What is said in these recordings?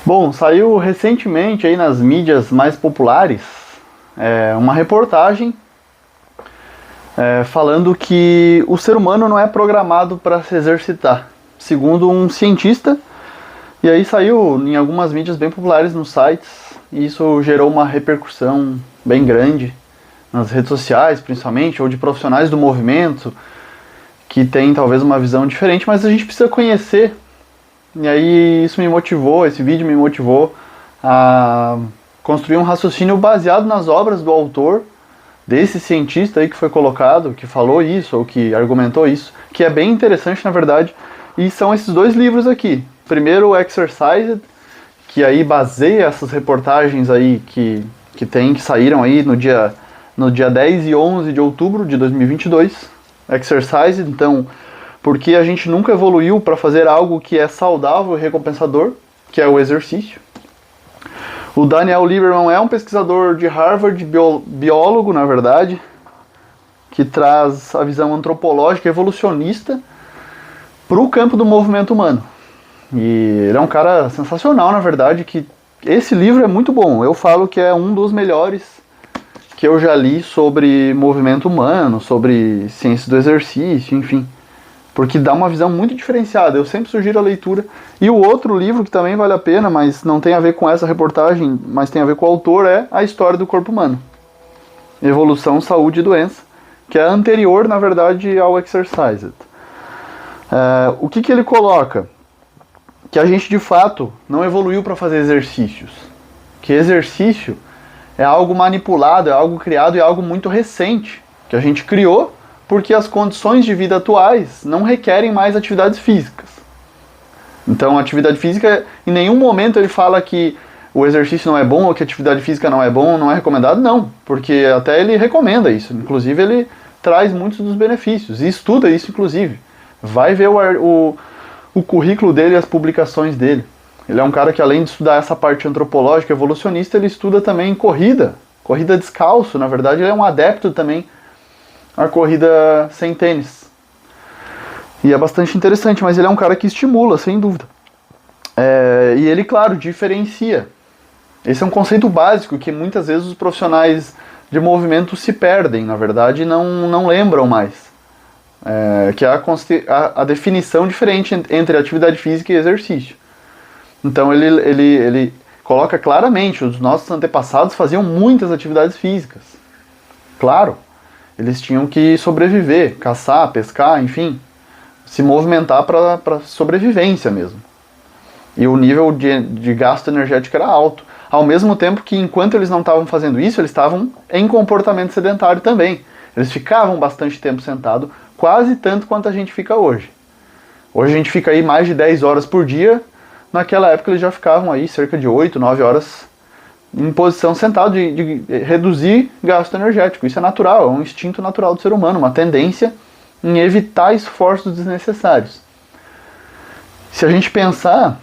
Bom, saiu recentemente aí nas mídias mais populares uma reportagem falando que o ser humano não é programado para se exercitar, segundo um cientista. E aí saiu em algumas mídias bem populares nos sites, e isso gerou uma repercussão bem grande nas redes sociais, principalmente, ou de profissionais do movimento que tem talvez uma visão diferente, mas a gente precisa conhecer. E aí isso me motivou, esse vídeo me motivou a construir um raciocínio baseado nas obras do autor, desse cientista aí que foi colocado, que falou isso, ou que argumentou isso, que é bem interessante na verdade, e são esses dois livros aqui. Primeiro o Exercise, que aí baseia essas reportagens aí que saíram aí no dia 10 e 11 de outubro de 2022. Exercise, então, porque a gente nunca evoluiu para fazer algo que é saudável e recompensador, que é o exercício. O Daniel Lieberman é um pesquisador de Harvard, biólogo, na verdade, que traz a visão antropológica evolucionista para o campo do movimento humano. E ele é um cara sensacional, na verdade, que esse livro é muito bom. Eu falo que é um dos melhores que eu já li sobre movimento humano, sobre ciência do exercício, enfim. Porque dá uma visão muito diferenciada. Eu sempre sugiro a leitura. E o outro livro que também vale a pena, mas não tem a ver com essa reportagem, mas tem a ver com o autor, é A História do Corpo Humano. Evolução, Saúde e Doença, que é anterior, na verdade, ao Exercise. O que ele coloca? Que a gente, de fato, não evoluiu para fazer exercícios. Que exercício é algo manipulado, é algo criado, é algo muito recente, que a gente criou porque as condições de vida atuais não requerem mais atividades físicas. Então, a atividade física, em nenhum momento ele fala que o exercício não é bom ou que a atividade física não é bom, não é recomendado, não. Porque até ele recomenda isso. Inclusive, ele traz muitos dos benefícios e estuda isso, inclusive. Vai ver o currículo dele e as publicações dele. Ele é um cara que, além de estudar essa parte antropológica, evolucionista, ele estuda também corrida descalço. Na verdade, ele é um adepto também a corrida sem tênis. E é bastante interessante, mas ele é um cara que estimula, sem dúvida. E ele, claro, diferencia. Esse é um conceito básico que muitas vezes os profissionais de movimento se perdem, na verdade, e não lembram mais. Que é a definição diferente entre atividade física e exercício. Então ele coloca claramente, os nossos antepassados faziam muitas atividades físicas. Claro. Eles tinham que sobreviver, caçar, pescar, enfim, se movimentar para sobrevivência mesmo. E o nível de gasto energético era alto. Ao mesmo tempo que, enquanto eles não estavam fazendo isso, eles estavam em comportamento sedentário também. Eles ficavam bastante tempo sentado, quase tanto quanto a gente fica hoje. Hoje a gente fica aí mais de 10 horas por dia. Naquela época eles já ficavam aí cerca de 8, 9 horas em posição sentada, de reduzir gasto energético. Isso é natural, é um instinto natural do ser humano, uma tendência em evitar esforços desnecessários. Se a gente pensar,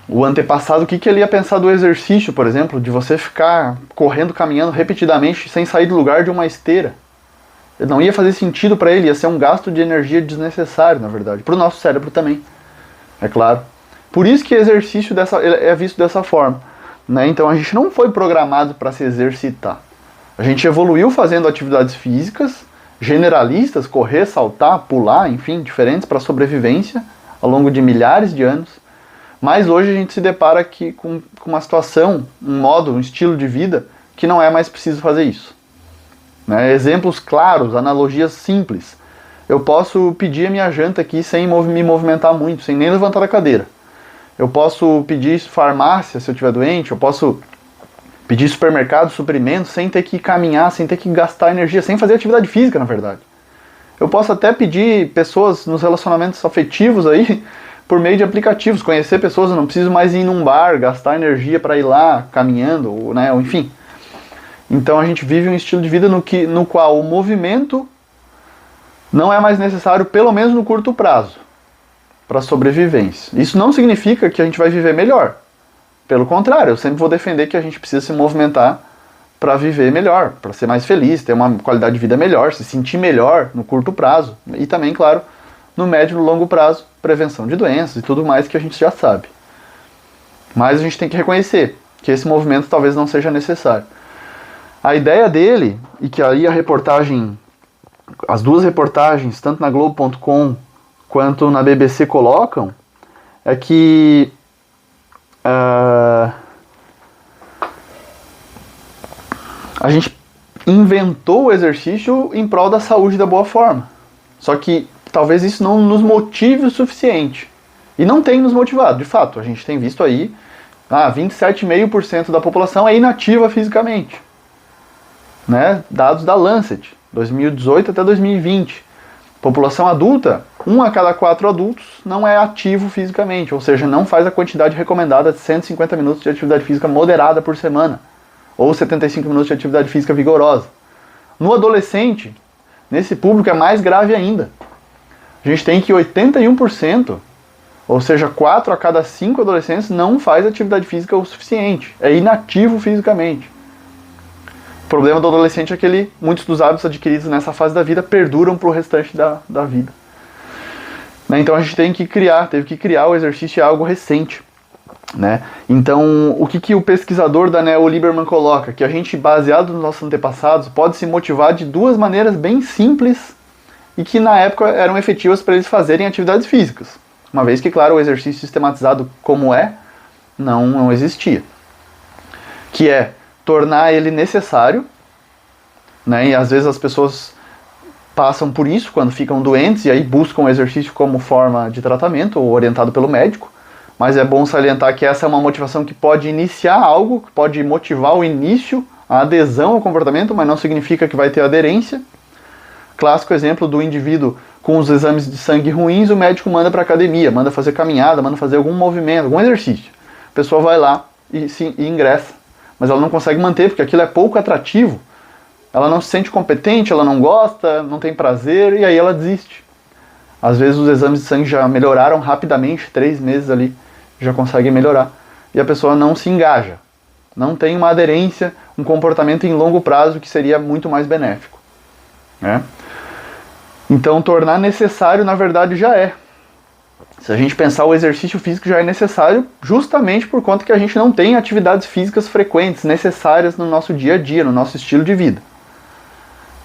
o antepassado, o que ele ia pensar do exercício, por exemplo, de você ficar correndo, caminhando repetidamente sem sair do lugar de uma esteira? Não ia fazer sentido para ele, ia ser um gasto de energia desnecessário, na verdade. Para o nosso cérebro também, é claro. Por isso que exercício é visto dessa forma. Né? Então a gente não foi programado para se exercitar. A gente evoluiu fazendo atividades físicas, generalistas, correr, saltar, pular, enfim, diferentes para sobrevivência ao longo de milhares de anos. Mas hoje a gente se depara aqui com uma situação, um modo, um estilo de vida que não é mais preciso fazer isso. Né? Exemplos claros, analogias simples. Eu posso pedir a minha janta aqui sem me movimentar muito, sem nem levantar da cadeira. Eu posso pedir farmácia se eu estiver doente, eu posso pedir supermercado, suprimentos, sem ter que caminhar, sem ter que gastar energia, sem fazer atividade física, na verdade. Eu posso até pedir pessoas nos relacionamentos afetivos aí, por meio de aplicativos, conhecer pessoas, eu não preciso mais ir num bar, gastar energia para ir lá, caminhando, ou enfim. Então a gente vive um estilo de vida no qual o movimento não é mais necessário, pelo menos no curto prazo, para sobrevivência. Isso não significa que a gente vai viver melhor. Pelo contrário, eu sempre vou defender que a gente precisa se movimentar para viver melhor, para ser mais feliz, ter uma qualidade de vida melhor, se sentir melhor no curto prazo. E também, claro, no médio e no longo prazo, prevenção de doenças e tudo mais que a gente já sabe. Mas a gente tem que reconhecer que esse movimento talvez não seja necessário. A ideia dele, e que aí a reportagem, as duas reportagens, tanto na Globo.com quanto na BBC colocam, é que a gente inventou o exercício em prol da saúde e da boa forma. Só que talvez isso não nos motive o suficiente. E não tem nos motivado, de fato. A gente tem visto aí, 27,5% da população é inativa fisicamente. Né? Dados da Lancet, 2018 até 2020. População adulta, 1 a cada 4 adultos não é ativo fisicamente, ou seja, não faz a quantidade recomendada de 150 minutos de atividade física moderada por semana, ou 75 minutos de atividade física vigorosa. No adolescente, nesse público é mais grave ainda. A gente tem que 81%, ou seja, 4 a cada 5 adolescentes não faz atividade física o suficiente, é inativo fisicamente. O problema do adolescente é que muitos dos hábitos adquiridos nessa fase da vida perduram para o restante da vida. Né? Então a gente teve que criar o exercício, é algo recente. Né? Então, o que o pesquisador Daniel Lieberman coloca? Que a gente, baseado nos nossos antepassados, pode se motivar de duas maneiras bem simples e que na época eram efetivas para eles fazerem atividades físicas. Uma vez que, claro, o exercício sistematizado como não existia. Que é tornar ele necessário, né? E às vezes as pessoas passam por isso quando ficam doentes e aí buscam o exercício como forma de tratamento ou orientado pelo médico. Mas é bom salientar que essa é uma motivação que pode iniciar algo, que pode motivar o início, a adesão ao comportamento, mas não significa que vai ter aderência. Clássico exemplo do indivíduo com os exames de sangue ruins, o médico manda para academia, manda fazer caminhada, manda fazer algum movimento, algum exercício. A pessoa vai lá e ingressa, mas ela não consegue manter porque aquilo é pouco atrativo. Ela não se sente competente, ela não gosta, não tem prazer e aí ela desiste. Às vezes os exames de sangue já melhoraram rapidamente, 3 meses ali, já conseguem melhorar. E a pessoa não se engaja, não tem uma aderência, um comportamento em longo prazo que seria muito mais benéfico. Né? Então tornar necessário, na verdade, já é. Se a gente pensar, o exercício físico já é necessário justamente por conta que a gente não tem atividades físicas frequentes, necessárias no nosso dia a dia, no nosso estilo de vida.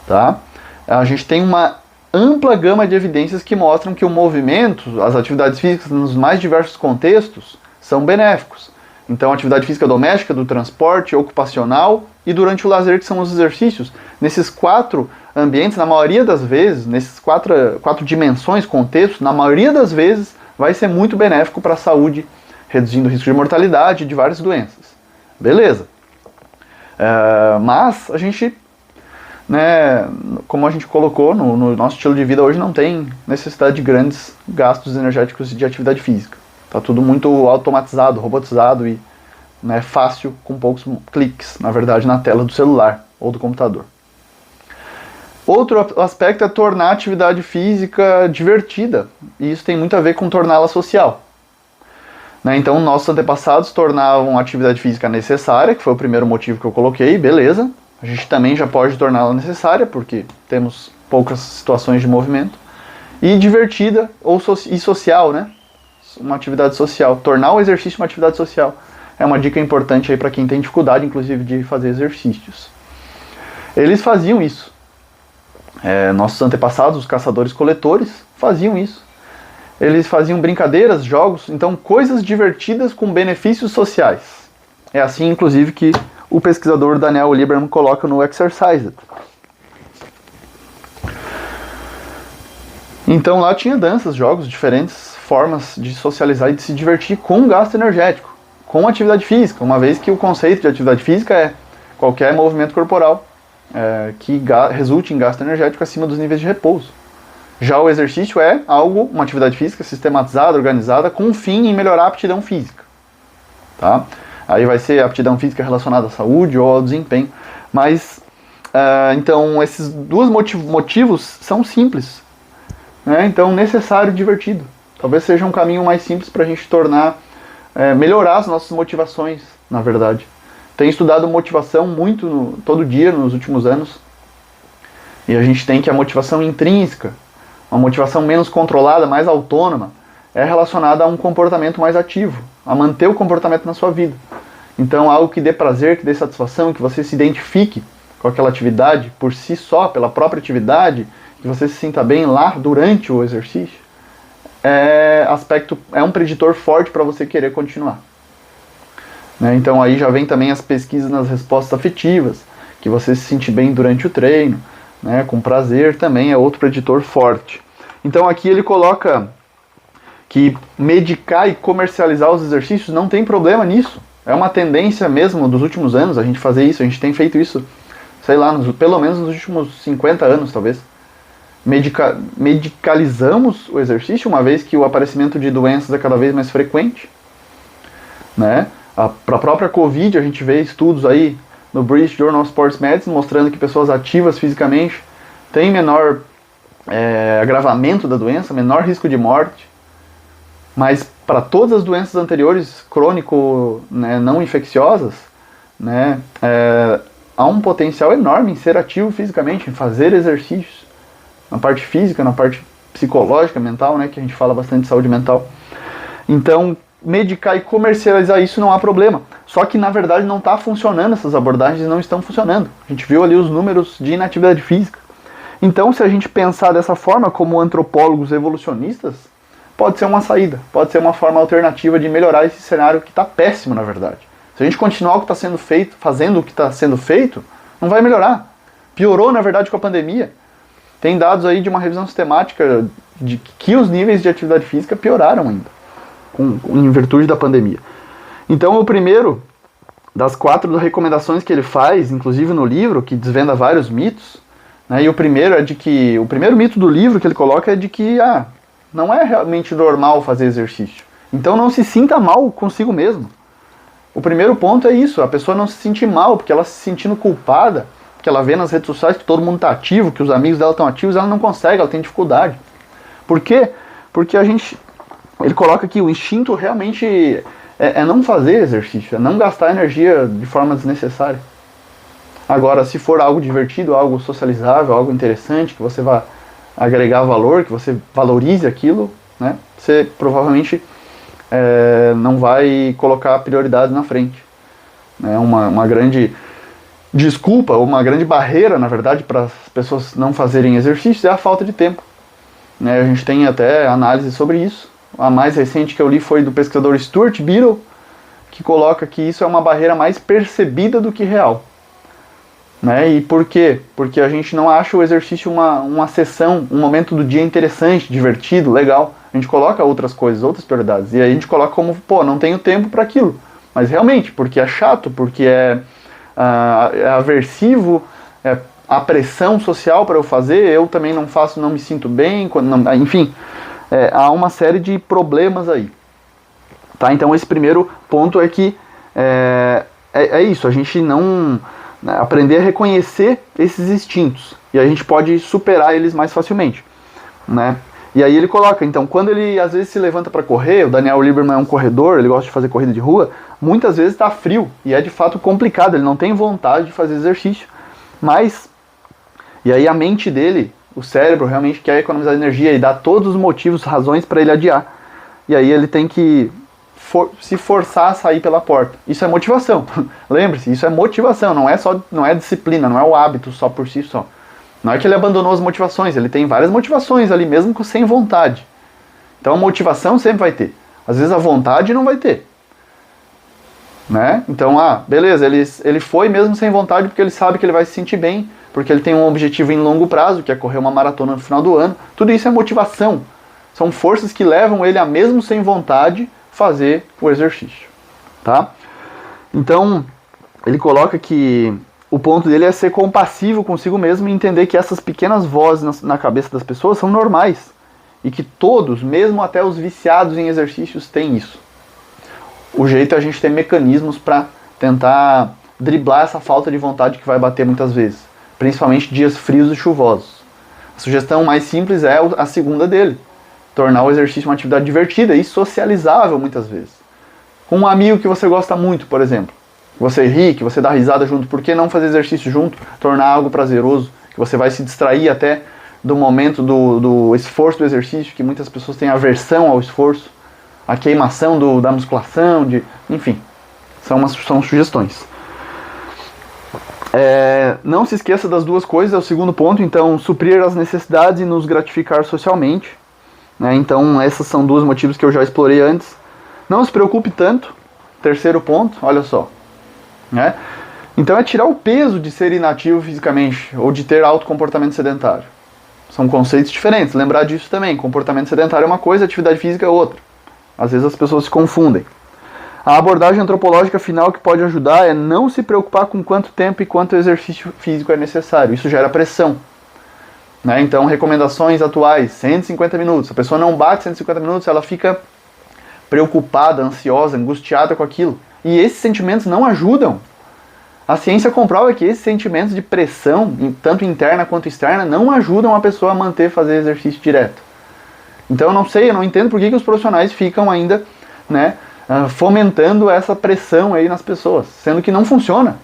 Tá? A gente tem uma ampla gama de evidências que mostram que o movimento, as atividades físicas nos mais diversos contextos, são benéficos. Então, atividade física doméstica, do transporte, ocupacional e durante o lazer, que são os exercícios. Nesses 4 ambientes, na maioria das vezes, nesses quatro dimensões, contextos, na maioria das vezes, vai ser muito benéfico para a saúde, reduzindo o risco de mortalidade e de várias doenças. Beleza. Mas a gente, né, como a gente colocou no nosso estilo de vida hoje, não tem necessidade de grandes gastos energéticos de atividade física. Está tudo muito automatizado, robotizado e, né, fácil, com poucos cliques, na verdade, na tela do celular ou do computador. Outro aspecto é tornar a atividade física divertida, e isso tem muito a ver com torná-la social. Né? Então, nossos antepassados tornavam a atividade física necessária, que foi o primeiro motivo que eu coloquei, beleza. A gente também já pode torná-la necessária, porque temos poucas situações de movimento. E divertida e social, né? Uma atividade social. Tornar o exercício uma atividade social é uma dica importante aí para quem tem dificuldade, inclusive, de fazer exercícios. Eles faziam isso. Nossos antepassados, os caçadores-coletores, faziam isso. Eles faziam brincadeiras, jogos, então coisas divertidas com benefícios sociais. É assim, inclusive, que o pesquisador Daniel Lieberman coloca no Exercised. Então lá tinha danças, jogos, diferentes formas de socializar e de se divertir com gasto energético, com atividade física, uma vez que o conceito de atividade física é qualquer movimento corporal que resulte em gasto energético acima dos níveis de repouso. Já o exercício é uma atividade física sistematizada, organizada, com um fim em melhorar a aptidão física. Tá? Aí vai ser a aptidão física relacionada à saúde ou ao desempenho. Mas, então, esses dois motivos são simples. Né? Então, necessário e divertido. Talvez seja um caminho mais simples para a gente melhorar as nossas motivações, na verdade. Tenho estudado motivação muito todo dia nos últimos anos. E a gente tem que a motivação intrínseca, uma motivação menos controlada, mais autônoma, é relacionada a um comportamento mais ativo, a manter o comportamento na sua vida. Então, algo que dê prazer, que dê satisfação, que você se identifique com aquela atividade por si só, pela própria atividade, que você se sinta bem lá durante o exercício, é um preditor forte para você querer continuar. Né? Então aí já vem também as pesquisas nas respostas afetivas, que você se sente bem durante o treino, né? Com prazer também é outro preditor forte. Então aqui ele coloca que medicar e comercializar os exercícios não tem problema nisso. É uma tendência mesmo dos últimos anos a gente fazer isso, a gente tem feito isso, sei lá, pelo menos nos últimos 50 anos talvez. Medicalizamos o exercício, uma vez que o aparecimento de doenças é cada vez mais frequente, né? Para a própria Covid, a gente vê estudos aí no British Journal of Sports Medicine mostrando que pessoas ativas fisicamente têm menor agravamento da doença, menor risco de morte. Mas para todas as doenças anteriores, crônico, né, não infecciosas, né, há um potencial enorme em ser ativo fisicamente, em fazer exercícios. Na parte física, na parte psicológica, mental, né, que a gente fala bastante de saúde mental. Então, medicar e comercializar isso não há problema. Só que, na verdade, não está funcionando, essas abordagens não estão funcionando. A gente viu ali os números de inatividade física. Então, se a gente pensar dessa forma, como antropólogos evolucionistas, pode ser uma saída, pode ser uma forma alternativa de melhorar esse cenário que está péssimo, na verdade. Se a gente continuar o que está sendo feito, fazendo o que está sendo feito, não vai melhorar. Piorou, na verdade, com a pandemia. Tem dados aí de uma revisão sistemática de que os níveis de atividade física pioraram ainda, em virtude da pandemia. Então, o primeiro das 4 recomendações que ele faz, inclusive no livro, que desvenda vários mitos, né, e o primeiro mito do livro que ele coloca é de que não é realmente normal fazer exercício. Então não se sinta mal consigo mesmo. O primeiro ponto é isso, a pessoa não se sentir mal, porque ela se sentindo culpada, que ela vê nas redes sociais que todo mundo está ativo, que os amigos dela estão ativos, ela não consegue, ela tem dificuldade. Por quê? Porque ele coloca que o instinto realmente é não fazer exercício, é não gastar energia de forma desnecessária. Agora, se for algo divertido, algo socializável, algo interessante, que você vai agregar valor, que você valorize aquilo, né, você provavelmente não vai colocar a prioridade na frente. Uma grande desculpa, ou uma grande barreira, na verdade, para as pessoas não fazerem exercícios é a falta de tempo. A gente tem até análise sobre isso. A mais recente que eu li foi do pesquisador Stuart Beadle, que coloca que isso é uma barreira mais percebida do que real. E por quê? Porque a gente não acha o exercício uma sessão, um momento do dia interessante, divertido, legal. A gente coloca outras coisas, outras prioridades. E aí a gente coloca como, não tenho tempo para aquilo. Mas realmente, porque é chato, porque é aversivo, a pressão social para eu fazer, eu também não faço, não me sinto bem, enfim, há uma série de problemas aí. Tá? Então esse primeiro ponto é que é isso, a gente não aprender a reconhecer esses instintos, e a gente pode superar eles mais facilmente, né? E aí ele coloca, então, quando ele às vezes se levanta para correr, o Daniel Lieberman é um corredor, ele gosta de fazer corrida de rua, muitas vezes está frio, e é de fato complicado, ele não tem vontade de fazer exercício, e aí a mente dele, o cérebro realmente quer economizar energia e dá todos os motivos, razões para ele adiar, e aí ele tem que se forçar a sair pela porta. Isso é motivação, lembre-se, isso é motivação, não é disciplina, não é o hábito só por si só. Não é que ele abandonou as motivações, ele tem várias motivações ali, mesmo sem vontade. Então a motivação sempre vai ter. Às vezes a vontade não vai ter. Né? Então, beleza, ele foi mesmo sem vontade porque ele sabe que ele vai se sentir bem, porque ele tem um objetivo em longo prazo, que é correr uma maratona no final do ano. Tudo isso é motivação. São forças que levam ele a, mesmo sem vontade, fazer o exercício. Tá? Então, ele coloca que o ponto dele é ser compassivo consigo mesmo e entender que essas pequenas vozes na cabeça das pessoas são normais. E que todos, mesmo até os viciados em exercícios, têm isso. O jeito é a gente ter mecanismos para tentar driblar essa falta de vontade que vai bater muitas vezes. Principalmente dias frios e chuvosos. A sugestão mais simples é a segunda dele. Tornar o exercício uma atividade divertida e socializável muitas vezes. Com um amigo que você gosta muito, por exemplo. Que você ri, que você dá risada junto. Por que não fazer exercício junto? Tornar algo prazeroso. Que você vai se distrair até do momento do esforço do exercício, que muitas pessoas têm aversão ao esforço. a queimação da musculação, enfim, são sugestões. Não se esqueça das duas coisas, é o segundo ponto, então, suprir as necessidades e nos gratificar socialmente, né? Então, esses são dois motivos que eu já explorei antes. Não se preocupe tanto, terceiro ponto, olha só, né? Então é tirar o peso de ser inativo fisicamente, ou de ter alto comportamento sedentário. São conceitos diferentes, lembrar disso também, comportamento sedentário é uma coisa, atividade física é outra. Às vezes as pessoas se confundem. A abordagem antropológica final que pode ajudar é não se preocupar com quanto tempo e quanto exercício físico é necessário. Isso gera pressão, né? Então, recomendações atuais, 150 minutos. A pessoa não bate 150 minutos, ela fica preocupada, ansiosa, angustiada com aquilo. E esses sentimentos não ajudam. A ciência comprova que esses sentimentos de pressão, tanto interna quanto externa, não ajudam a pessoa a fazer exercício direto. Então, eu não entendo por que os profissionais ficam ainda, né, fomentando essa pressão aí nas pessoas, sendo que não funciona.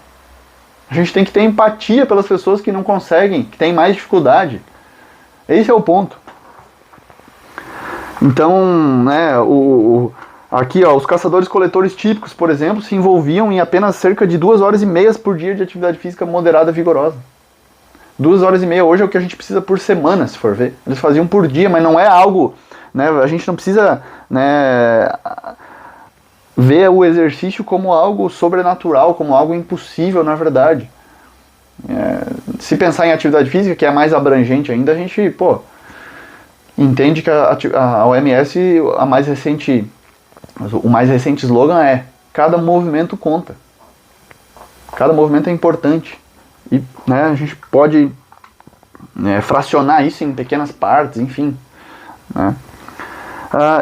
A gente tem que ter empatia pelas pessoas que não conseguem, que têm mais dificuldade. Esse é o ponto. Então, né, aqui, ó, os caçadores-coletores típicos, por exemplo, se envolviam em apenas cerca de 2 horas e meia por dia de atividade física moderada e vigorosa. 2 horas e meia hoje é o que a gente precisa por semana, se for ver. Eles faziam por dia, mas não é algo, né, a gente não precisa, né, ver o exercício como algo sobrenatural, como algo impossível, na verdade. Se pensar em atividade física, que é mais abrangente ainda, a gente, entende que a OMS, o mais recente slogan é: cada movimento conta. Cada movimento é importante. E, né, a gente pode fracionar isso em pequenas partes, enfim. Né?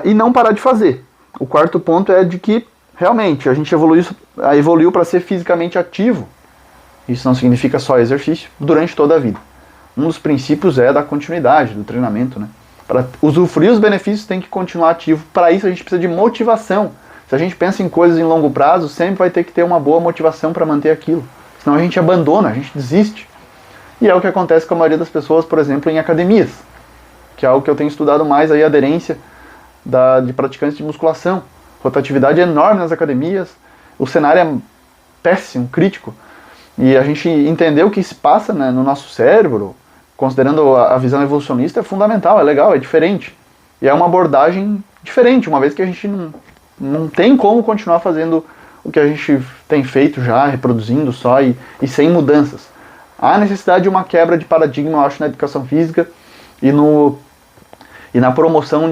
E não parar de fazer. O quarto ponto é de que, realmente, a gente evoluiu para ser fisicamente ativo. Isso não significa só exercício, durante toda a vida. Um dos princípios é da continuidade, do treinamento, né? Para usufruir os benefícios, tem que continuar ativo. Para isso, a gente precisa de motivação. Se a gente pensa em coisas em longo prazo, sempre vai ter que ter uma boa motivação para manter aquilo. Senão a gente abandona, a gente desiste. E é o que acontece com a maioria das pessoas, por exemplo, em academias, que é algo que eu tenho estudado mais, aí, a aderência de praticantes de musculação. Rotatividade é enorme nas academias, o cenário é péssimo, crítico. E a gente entender o que se passa, né, no nosso cérebro, considerando a visão evolucionista, é fundamental, é legal, é diferente. E é uma abordagem diferente, uma vez que a gente não tem como continuar fazendo o que a gente tem feito já, reproduzindo só e sem mudanças. Há necessidade de uma quebra de paradigma, eu acho, na educação física e na promoção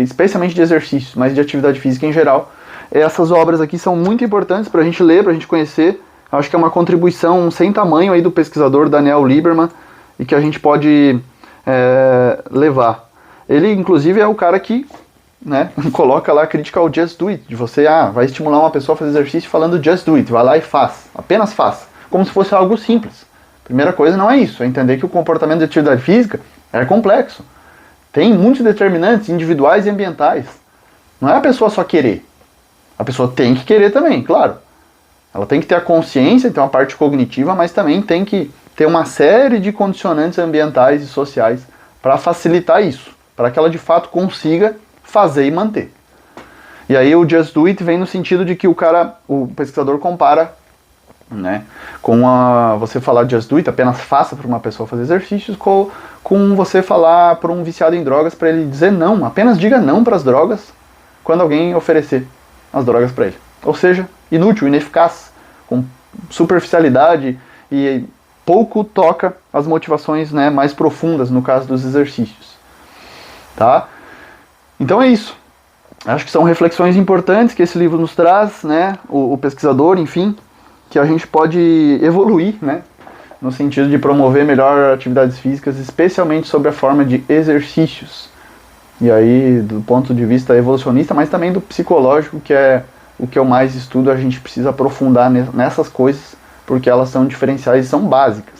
especialmente de exercícios, mas de atividade física em geral. Essas obras aqui são muito importantes para a gente ler, para a gente conhecer. Acho que é uma contribuição sem tamanho aí do pesquisador Daniel Lieberman e que a gente pode levar. Ele, inclusive, é o cara que, né, coloca lá a crítica ao just do it, de você vai estimular uma pessoa a fazer exercício falando just do it, vai lá e faz, apenas faz, como se fosse algo simples. Primeira coisa não é isso, é entender que o comportamento de atividade física é complexo. Tem muitos determinantes individuais e ambientais. Não é a pessoa só querer. A pessoa tem que querer também, claro. Ela tem que ter a consciência, ter uma parte cognitiva, mas também tem que ter uma série de condicionantes ambientais e sociais para facilitar isso, para que ela de fato consiga fazer e manter. E aí o just do it vem no sentido de que o pesquisador compara, né, com você falar just do it, apenas faça para uma pessoa fazer exercícios, com você falar para um viciado em drogas, para ele dizer não, apenas diga não para as drogas quando alguém oferecer as drogas para ele. Ou seja, inútil, ineficaz, com superficialidade e pouco toca as motivações, né, mais profundas, no caso dos exercícios. Tá? Então é isso. Acho que são reflexões importantes que esse livro nos traz, né, o pesquisador, enfim, que a gente pode evoluir, né, no sentido de promover melhor atividades físicas, especialmente sob a forma de exercícios. E aí, do ponto de vista evolucionista, mas também do psicológico, que é o que eu mais estudo, a gente precisa aprofundar nessas coisas, porque elas são diferenciais e são básicas.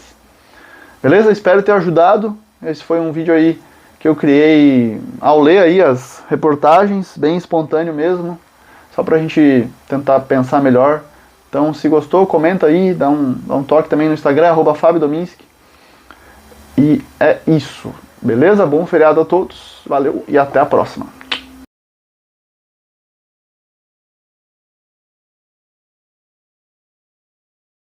Beleza? Espero ter ajudado. Esse foi um vídeo aí que eu criei ao ler aí as reportagens, bem espontâneo mesmo, só pra gente tentar pensar melhor. Então, se gostou, comenta aí, dá um toque também no Instagram, @FabioDominski. E é isso. Beleza? Bom feriado a todos. Valeu e até a próxima.